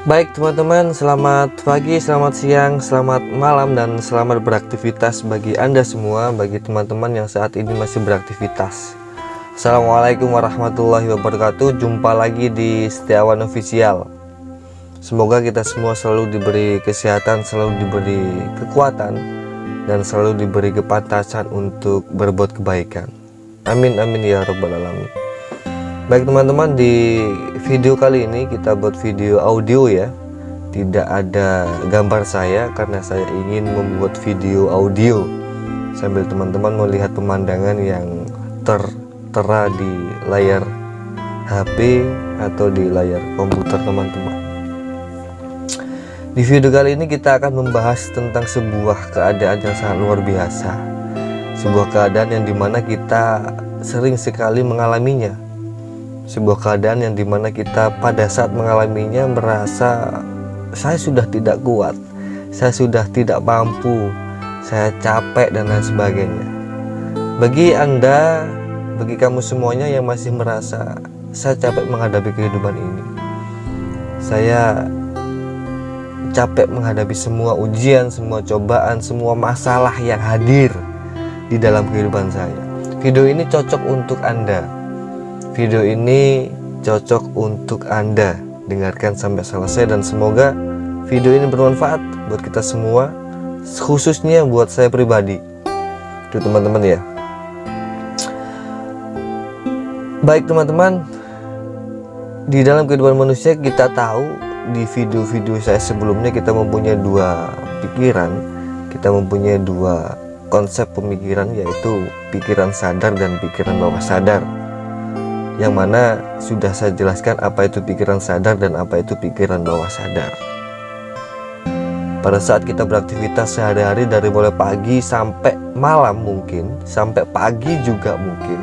Baik teman-teman, selamat pagi, selamat siang, selamat malam, dan selamat beraktivitas bagi Anda semua, bagi teman-teman yang saat ini masih beraktivitas. Assalamualaikum warahmatullahi wabarakatuh. Jumpa lagi di Setiawan Official. Semoga kita semua selalu diberi kesehatan, selalu diberi kekuatan, dan selalu diberi kepantasan untuk berbuat kebaikan. Amin amin ya rabbal alamin. Baik teman-teman, di video kali ini kita buat video audio ya. Tidak ada gambar saya karena saya ingin membuat video audio sambil teman-teman melihat pemandangan yang tertera di layar HP atau di layar komputer teman-teman. Di video kali ini kita akan membahas tentang sebuah keadaan yang sangat luar biasa. Sebuah keadaan yang dimana kita sering sekali mengalaminya. Sebuah keadaan yang dimana kita pada saat mengalaminya merasa saya sudah tidak kuat, saya sudah tidak mampu, saya capek dan lain sebagainya. Bagi Anda, bagi kamu semuanya yang masih merasa saya capek menghadapi kehidupan ini, saya capek menghadapi semua ujian, semua cobaan, semua masalah yang hadir di dalam kehidupan saya, video ini cocok untuk Anda. Video ini cocok untuk Anda. Dengarkan sampai selesai dan semoga video ini bermanfaat buat kita semua, khususnya buat saya pribadi. Itu teman-teman ya. Baik teman-teman, di dalam kehidupan manusia kita tahu, di video-video saya sebelumnya kita mempunyai dua pikiran, kita mempunyai dua konsep pemikiran, yaitu pikiran sadar dan pikiran bawah sadar, yang mana sudah saya jelaskan apa itu pikiran sadar dan apa itu pikiran bawah sadar. Pada saat kita beraktivitas sehari-hari dari mulai pagi sampai malam, mungkin sampai pagi juga mungkin,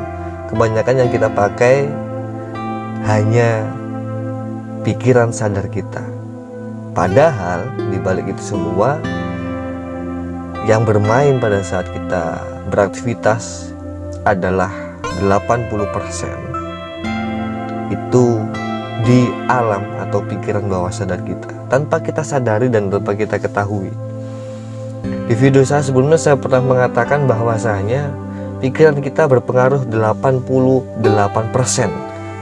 kebanyakan yang kita pakai hanya pikiran sadar kita. Padahal di balik itu semua, yang bermain pada saat kita beraktivitas adalah 80% itu di alam atau pikiran bawah sadar kita, tanpa kita sadari dan tanpa kita ketahui. Di video saya sebelumnya saya pernah mengatakan bahwasanya pikiran kita berpengaruh 88%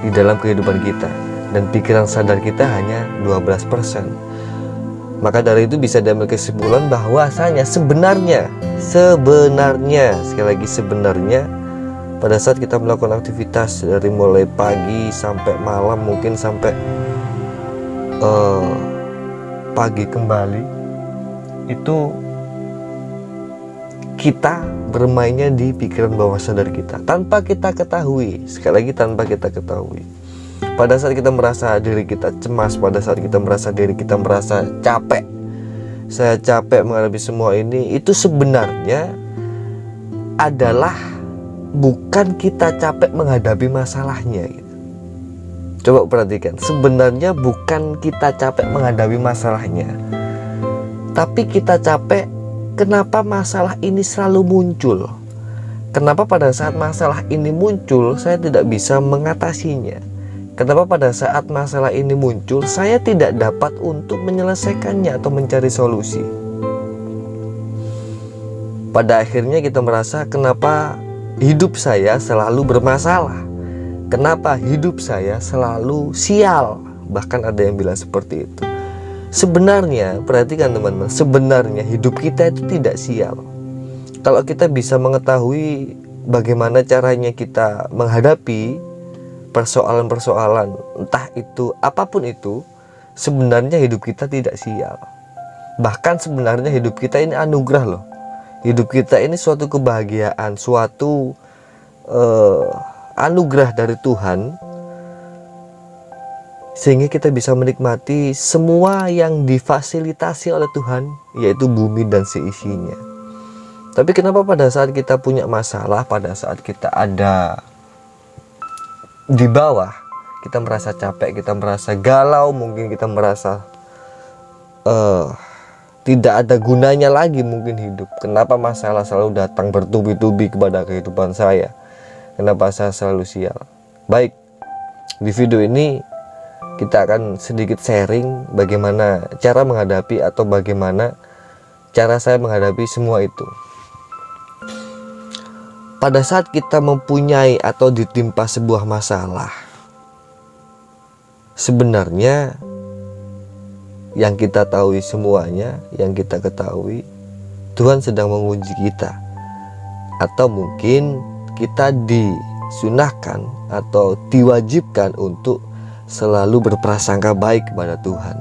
di dalam kehidupan kita, dan pikiran sadar kita hanya 12%. Maka dari itu bisa diambil kesimpulan bahwasanya sebenarnya sekali lagi sebenarnya, pada saat kita melakukan aktivitas dari mulai pagi sampai malam, mungkin sampai pagi kembali, itu kita bermainnya di pikiran bawah sadar kita tanpa kita ketahui. Sekali lagi, tanpa kita ketahui. Pada saat kita merasa diri kita cemas, pada saat kita merasa diri kita merasa capek, saya capek menghadapi semua ini, itu sebenarnya adalah bukan kita capek menghadapi masalahnya gitu. Coba perhatikan, sebenarnya bukan kita capek menghadapi masalahnya, tapi kita capek kenapa masalah ini selalu muncul. Kenapa pada saat masalah ini muncul saya tidak bisa mengatasinya? Kenapa pada saat masalah ini muncul saya tidak dapat untuk menyelesaikannya atau mencari solusi? Pada akhirnya kita merasa kenapa hidup saya selalu bermasalah, kenapa hidup saya selalu sial. Bahkan ada yang bilang seperti itu. Sebenarnya, perhatikan teman-teman, sebenarnya hidup kita itu tidak sial. Kalau kita bisa mengetahui bagaimana caranya kita menghadapi persoalan-persoalan, entah itu apapun itu, sebenarnya hidup kita tidak sial. Bahkan sebenarnya hidup kita ini anugerah loh. Hidup kita ini suatu kebahagiaan, suatu anugerah dari Tuhan, sehingga kita bisa menikmati semua yang difasilitasi oleh Tuhan, yaitu bumi dan seisinya. Tapi kenapa pada saat kita punya masalah, pada saat kita ada di bawah, kita merasa capek, kita merasa galau, mungkin kita merasa tidak ada gunanya lagi mungkin hidup. Kenapa masalah selalu datang bertubi-tubi kepada kehidupan saya? Kenapa saya selalu sial? Baik, di video ini kita akan sedikit sharing bagaimana cara menghadapi atau bagaimana cara saya menghadapi semua itu. Pada saat kita mempunyai atau ditimpa sebuah masalah, sebenarnya yang kita tahu semuanya, yang kita ketahui, Tuhan sedang menguji kita. Atau mungkin kita disunahkan atau diwajibkan untuk selalu berprasangka baik kepada Tuhan.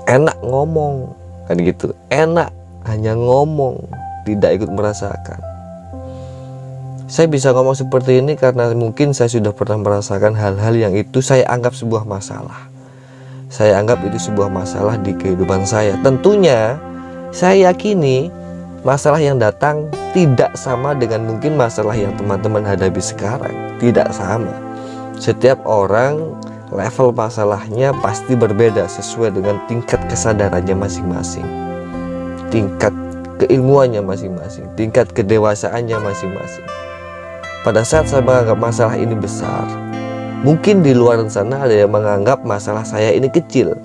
Enak ngomong, kan gitu. Enak hanya ngomong, tidak ikut merasakan. Saya bisa ngomong seperti ini karena mungkin saya sudah pernah merasakan hal-hal yang itu saya anggap sebuah masalah. Saya anggap itu sebuah masalah di kehidupan saya. Tentunya saya yakini masalah yang datang tidak sama dengan mungkin masalah yang teman-teman hadapi sekarang. Tidak sama. Setiap orang level masalahnya pasti berbeda sesuai dengan tingkat kesadarannya masing-masing, tingkat keilmuannya masing-masing, tingkat kedewasaannya masing-masing. Pada saat saya menganggap masalah ini besar, mungkin di luar sana ada yang menganggap masalah saya ini kecil.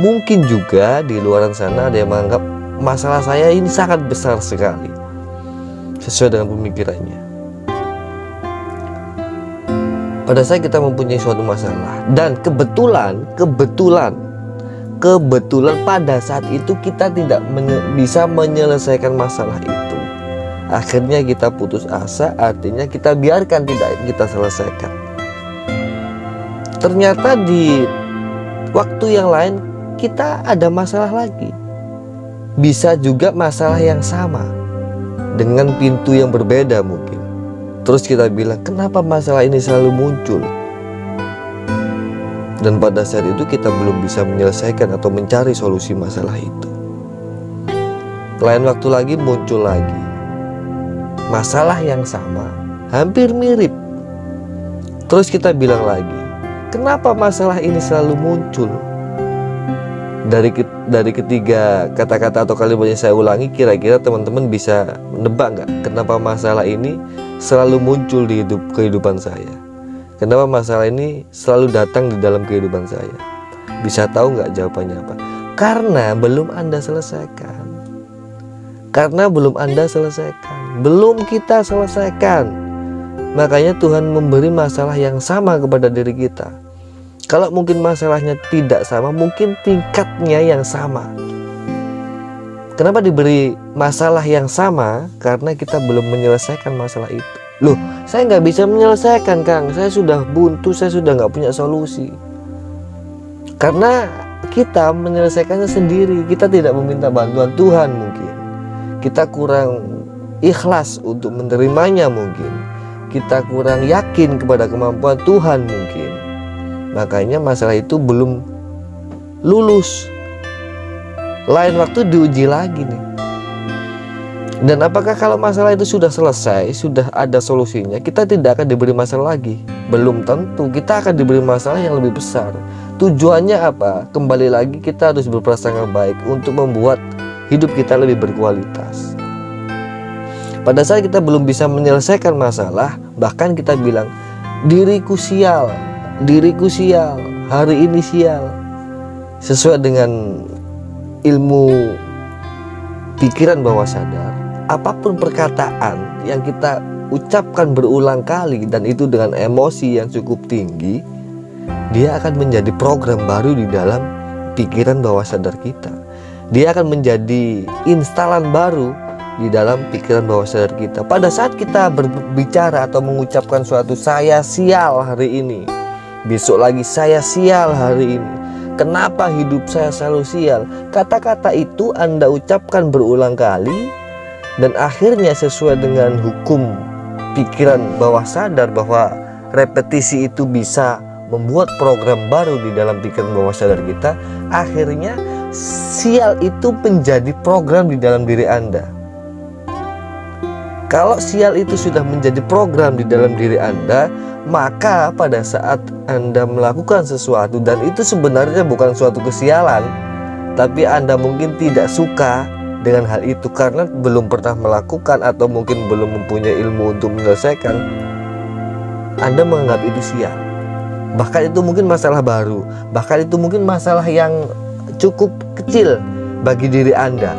Mungkin juga di luar sana ada yang menganggap masalah saya ini sangat besar sekali, sesuai dengan pemikirannya. Pada saat kita mempunyai suatu masalah dan kebetulan pada saat itu kita tidak bisa menyelesaikan masalah itu, akhirnya kita putus asa, artinya kita biarkan tidak kita selesaikan. Ternyata di waktu yang lain kita ada masalah lagi, bisa juga masalah yang sama dengan pintu yang berbeda mungkin. Terus kita bilang, kenapa masalah ini selalu muncul? Dan pada saat itu kita belum bisa menyelesaikan atau mencari solusi masalah itu. Lain waktu lagi muncul lagi masalah yang sama, hampir mirip. Terus kita bilang lagi, kenapa masalah ini selalu muncul? Dari ketiga kata-kata atau kalimat yang saya ulangi, kira-kira teman-teman bisa menebak nggak kenapa masalah ini selalu muncul di kehidupan saya? Kenapa masalah ini selalu datang di dalam kehidupan saya? Bisa tahu nggak jawabannya apa? Karena belum Anda selesaikan. Belum kita selesaikan. Makanya Tuhan memberi masalah yang sama kepada diri kita. Kalau mungkin masalahnya tidak sama, mungkin tingkatnya yang sama. Kenapa diberi masalah yang sama? Karena kita belum menyelesaikan masalah itu. Loh, saya nggak bisa menyelesaikan, Kang. Saya sudah buntu, saya sudah nggak punya solusi. Karena kita menyelesaikannya sendiri. Kita tidak meminta bantuan Tuhan mungkin. Kita kurang ikhlas untuk menerimanya mungkin. Kita kurang yakin kepada kemampuan Tuhan mungkin. Makanya masalah itu belum lulus. Lain waktu diuji lagi nih. Dan apakah kalau masalah itu sudah selesai, sudah ada solusinya, kita tidak akan diberi masalah lagi? Belum tentu. Kita akan diberi masalah yang lebih besar. Tujuannya apa? Kembali lagi kita harus berprasangka baik untuk membuat hidup kita lebih berkualitas. Pada saat kita belum bisa menyelesaikan masalah, bahkan kita bilang, diriku sial, hari ini sial. Sesuai dengan ilmu pikiran bawah sadar, apapun perkataan yang kita ucapkan berulang kali dan itu dengan emosi yang cukup tinggi, dia akan menjadi program baru di dalam pikiran bawah sadar kita. Dia akan menjadi instalan baru di dalam pikiran bawah sadar kita. Pada saat kita berbicara atau mengucapkan suatu, saya sial hari ini, besok lagi saya sial hari ini, kenapa hidup saya selalu sial? Kata-kata itu Anda ucapkan berulang kali, dan akhirnya sesuai dengan hukum pikiran bawah sadar bahwa repetisi itu bisa membuat program baru di dalam pikiran bawah sadar kita. Akhirnya sial itu menjadi program di dalam diri Anda. Kalau sial itu sudah menjadi program di dalam diri Anda, maka pada saat Anda melakukan sesuatu, dan itu sebenarnya bukan suatu kesialan, tapi Anda mungkin tidak suka dengan hal itu karena belum pernah melakukan atau mungkin belum mempunyai ilmu untuk menyelesaikan, Anda menganggap itu sial. Bahkan itu mungkin masalah baru, bahkan itu mungkin masalah yang cukup kecil bagi diri Anda,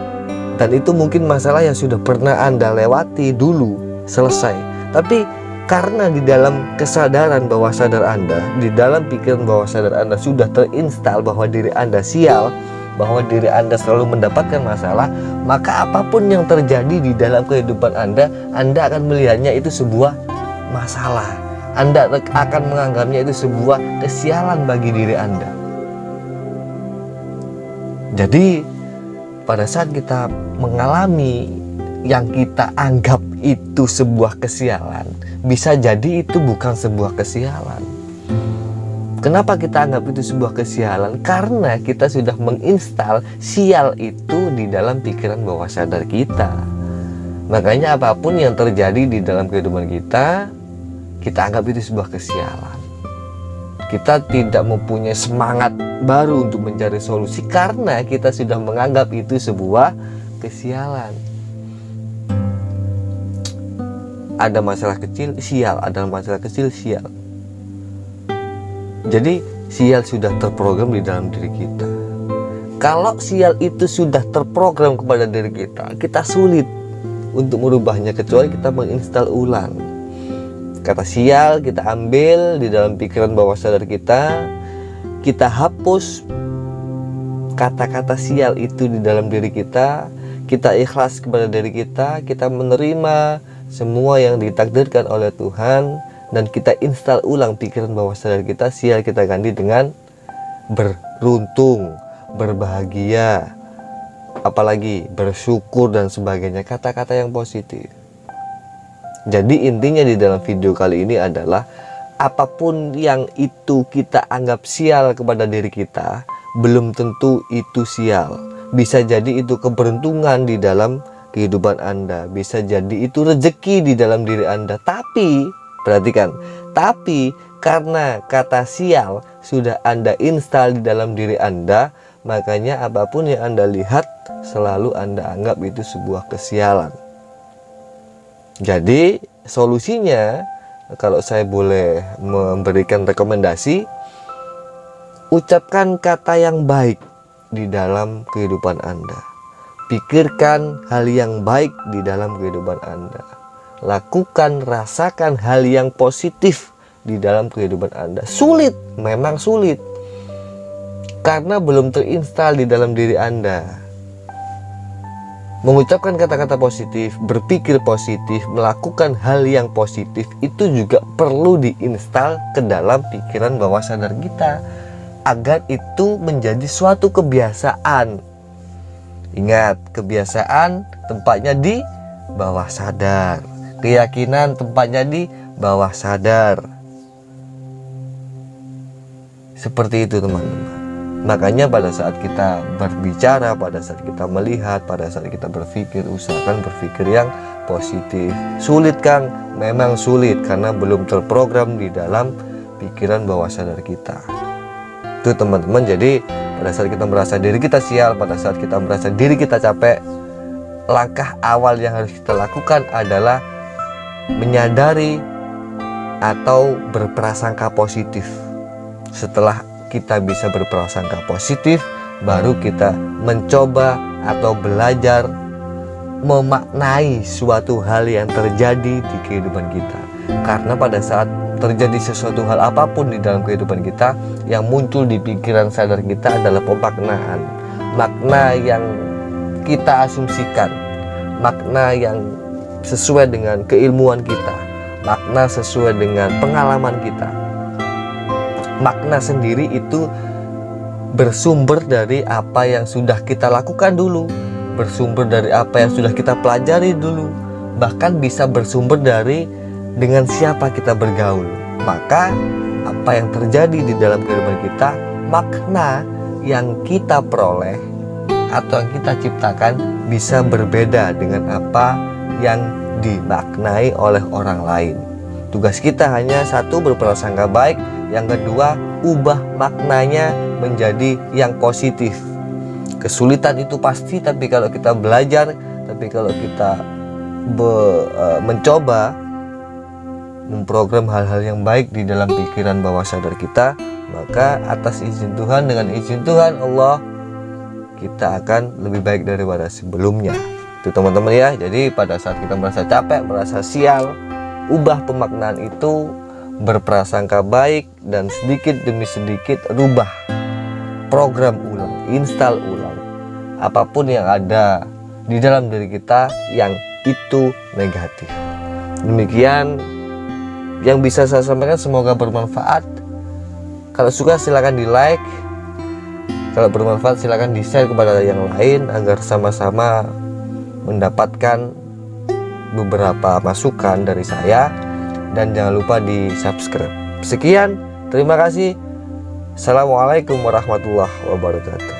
dan itu mungkin masalah yang sudah pernah Anda lewati dulu, selesai. Tapi karena di dalam kesadaran bawah sadar Anda, di dalam pikiran bawah sadar Anda sudah terinstal bahwa diri Anda sial, bahwa diri Anda selalu mendapatkan masalah, maka apapun yang terjadi di dalam kehidupan Anda akan melihatnya itu sebuah masalah. Anda akan menganggapnya itu sebuah kesialan bagi diri Anda. Jadi pada saat kita mengalami yang kita anggap itu sebuah kesialan, bisa jadi itu bukan sebuah kesialan. Kenapa kita anggap itu sebuah kesialan? Karena kita sudah menginstal sial itu di dalam pikiran bawah sadar kita. Makanya apapun yang terjadi di dalam kehidupan kita anggap itu sebuah kesialan. Kita tidak mempunyai semangat baru untuk mencari solusi karena kita sudah menganggap itu sebuah kesialan. Ada masalah kecil, sial. Ada masalah kecil, sial. Jadi sial sudah terprogram di dalam diri kita. Kalau sial itu sudah terprogram kepada diri kita sulit untuk merubahnya kecuali kita menginstal ulang. Kata sial kita ambil di dalam pikiran bawah sadar kita hapus kata-kata sial itu di dalam diri kita ikhlas kepada diri kita menerima semua yang ditakdirkan oleh Tuhan, dan kita install ulang pikiran bawah sadar kita. Sial kita ganti dengan beruntung, berbahagia, apalagi bersyukur dan sebagainya, kata-kata yang positif. Jadi intinya di dalam video kali ini adalah apapun yang itu kita anggap sial kepada diri kita, belum tentu itu sial. Bisa jadi itu keberuntungan di dalam kehidupan Anda, bisa jadi itu rezeki di dalam diri Anda. Tapi perhatikan, tapi karena kata sial sudah Anda install di dalam diri Anda, makanya apapun yang Anda lihat selalu Anda anggap itu sebuah kesialan. Jadi solusinya, kalau saya boleh memberikan rekomendasi, ucapkan kata yang baik di dalam kehidupan Anda. Pikirkan hal yang baik di dalam kehidupan Anda. Lakukan, rasakan hal yang positif di dalam kehidupan Anda. Sulit, memang sulit, karena belum terinstal di dalam diri Anda. Mengucapkan kata-kata positif, berpikir positif, melakukan hal yang positif itu juga perlu diinstal ke dalam pikiran bawah sadar kita agar itu menjadi suatu kebiasaan. Ingat, kebiasaan tempatnya di bawah sadar, keyakinan tempatnya di bawah sadar. Seperti itu teman-teman. Makanya pada saat kita berbicara, pada saat kita melihat, pada saat kita berpikir, usahakan berpikir yang positif. Sulit Kang? Memang sulit karena belum terprogram di dalam pikiran bawah sadar kita. Itu teman-teman. Jadi pada saat kita merasa diri kita sial, pada saat kita merasa diri kita capek, langkah awal yang harus kita lakukan adalah menyadari atau berprasangka positif. Setelah kita bisa berprasangka positif, baru kita mencoba atau belajar memaknai suatu hal yang terjadi di kehidupan kita. Karena pada saat terjadi sesuatu hal apapun di dalam kehidupan kita, yang muncul di pikiran sadar kita adalah pemaknaan. Makna yang kita asumsikan, makna yang sesuai dengan keilmuan kita, makna sesuai dengan pengalaman kita. Makna sendiri itu bersumber dari apa yang sudah kita lakukan dulu, bersumber dari apa yang sudah kita pelajari dulu, bahkan bisa bersumber dari dengan siapa kita bergaul. Maka apa yang terjadi di dalam kehidupan kita, makna yang kita peroleh atau yang kita ciptakan bisa berbeda dengan apa yang dimaknai oleh orang lain. Tugas kita hanya satu, berprasangka baik. Yang kedua, ubah maknanya menjadi yang positif. Kesulitan itu pasti, tapi kalau kita belajar, tapi kalau kita mencoba, memprogram hal-hal yang baik di dalam pikiran bawah sadar kita, maka atas izin Tuhan, dengan izin Tuhan Allah, kita akan lebih baik daripada sebelumnya. Itu teman-teman ya. Jadi pada saat kita merasa capek, merasa sial, ubah pemaknaan itu, berprasangka baik, dan sedikit demi sedikit rubah, program ulang, install ulang apapun yang ada di dalam diri kita yang itu negatif. Demikian yang bisa saya sampaikan, semoga bermanfaat. Kalau suka silakan di like, kalau bermanfaat silakan di share kepada yang lain agar sama-sama mendapatkan beberapa masukan dari saya, dan jangan lupa di subscribe. Sekian, terima kasih. Assalamualaikum warahmatullahi wabarakatuh.